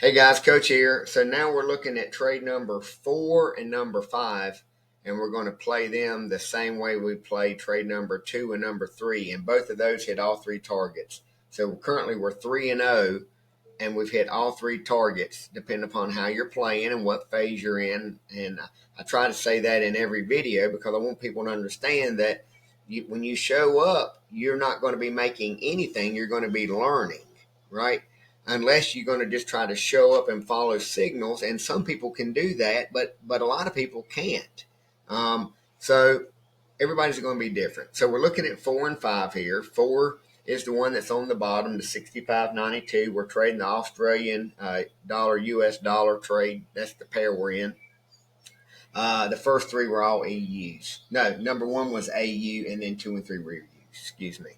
Hey guys, Coach here. So now we're looking at trade number 4 and number 5, and we're going to play them the same way we played trade number 2 and number 3, and both of those hit all three targets. So currently we're 3-0, and we've hit all three targets, depending upon how you're playing and what phase you're in. And I try to say that in every video because I want people to understand that when you show up, you're not going to be making anything. You're going to be learning, right? Unless you're going to just try to show up and follow signals, and some people can do that, but a lot of people can't. So everybody's going to be different. So we're looking at 4 and 5 here. 4 is the one that's on the bottom, the 65.92. We're trading the Australian dollar US dollar trade. That's the pair we're in. The first three were all EUs. No, number 1 was AU, and then 2 and 3 were EUs. Excuse me.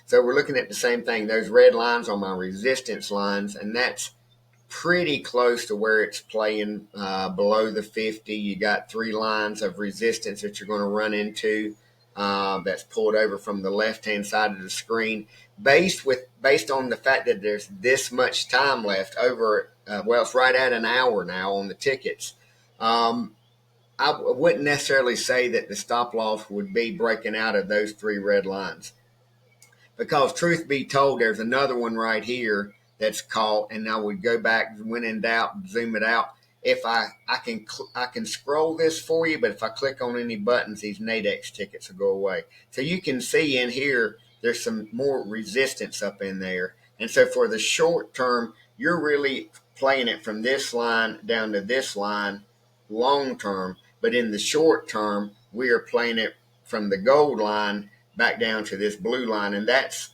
So we're looking at the same thing. Those red lines are my resistance lines, and that's pretty close to where it's playing below the 50. You got 3 lines of resistance that you're going to run into that's pulled over from the left-hand side of the screen. Based on the fact that there's this much time left over, it's right at an hour now on the tickets. I wouldn't necessarily say that the stop loss would be breaking out of those 3 red lines. Because truth be told, there's another one right here that's caught, and I would go back, when in doubt, zoom it out. If I can scroll this for you, but if I click on any buttons, these NADEX tickets will go away. So you can see in here, there's some more resistance up in there. And so for the short term, you're really playing it from this line down to this line long term. But in the short term, we are playing it from the gold line back down to this blue line, and that's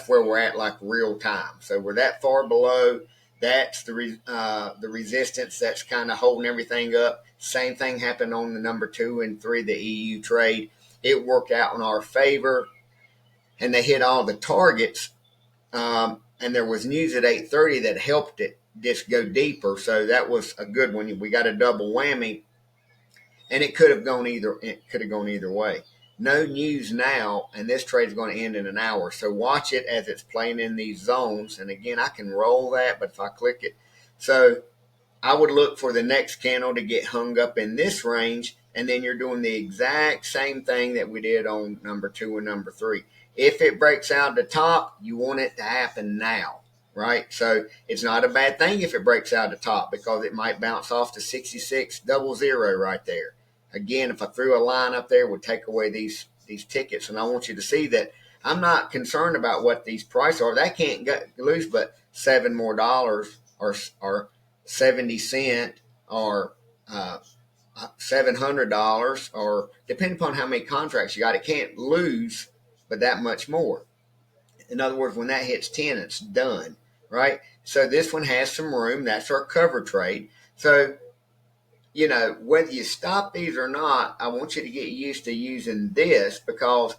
where we're at, like real time. So we're that far below. That's the resistance that's kind of holding everything up. Same thing happened on the number 2 and 3, the EU trade. It worked out in our favor, and they hit all the targets. And there was news at 8:30 that helped it just go deeper. So that was a good one. We got a double whammy, and it could have gone either way. No news now, and this trade is going to end in an hour. So watch it as it's playing in these zones. And again, I can roll that, but if I click it, so I would look for the next candle to get hung up in this range, and then you're doing the exact same thing that we did on number 2 and number 3. If it breaks out the top, you want it to happen now, right? So it's not a bad thing if it breaks out the top, because it might bounce off to 66.00 right there. Again, if I threw a line up there, it would take away these tickets. And I want you to see that I'm not concerned about what these prices are. That can't lose but $7 more, or 70 cents, or $700, or depending upon how many contracts you got, it can't lose but that much more. In other words, when that hits 10, it's done, right? So this one has some room. That's our cover trade. So, whether you stop these or not, I want you to get used to using this, because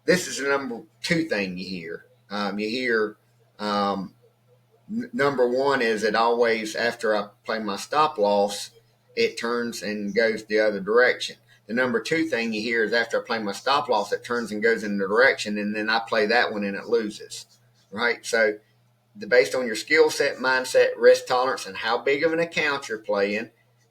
this is the number 2 thing you hear. Number 1 is that always after I play my stop loss, it turns and goes the other direction. The number 2 thing you hear is after I play my stop loss, it turns and goes in the direction, and then I play that one and it loses, right? So based on your skill set, mindset, risk tolerance, and how big of an account you're playing,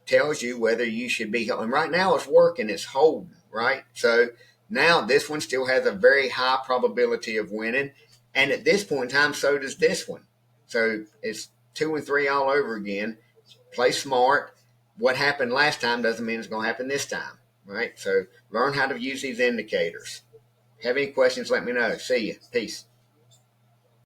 tells you whether you should be. And right now it's working, it's holding, right? So now this one still has a very high probability of winning. And at this point in time, so does this one. So it's 2 and 3 all over again. Play smart. What happened last time doesn't mean it's going to happen this time, right? So learn how to use these indicators. Have any questions, let me know. See you. Peace.